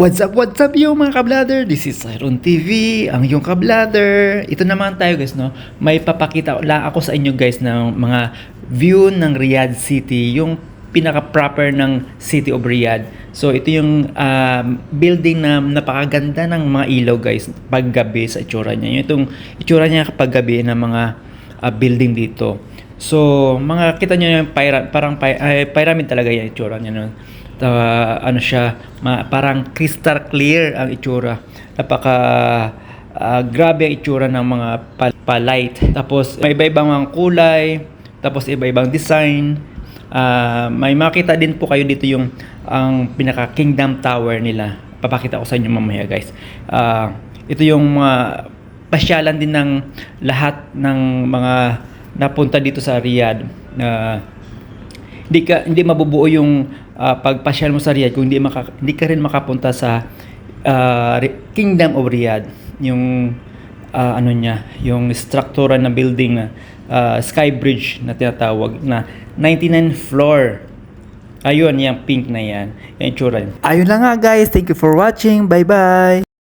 What's up yung mga kabladder? This is Iron TV, ang yung kabladder. Ito naman tayo guys, no? May papakita lang ako sa inyo guys ng mga view ng Riyadh City, yung pinaka-proper ng City of Riyadh. So ito yung building na napakaganda ng mga ilaw guys, paggabi sa itsura niya. Itong itsura niya kapag gabi ng mga building dito. So mga kita nyo yung pyramid talaga yung itsura niya, no? Ano siya, parang crystal clear ang itsura. Napaka grabe ang itsura ng mga palight. Tapos may iba-ibang mga kulay, tapos iba-ibang design. May makita din po kayo dito yung ang pinaka Kingdom Tower nila. Papakita ko sa inyo mamaya guys. Ito yung mga pasyalan din ng lahat ng mga napunta dito sa Riyadh. Hindi mabubuo yung pagpasyal mo sa Riyadh kung hindi ka rin makapunta sa Kingdom of Riyadh, yung ano niya, yung struktura na building na sky bridge na tinatawag na 99 floor. Ayun, yung pink na yan, yung itsura. Ayun lang nga guys, thank you for watching, bye bye.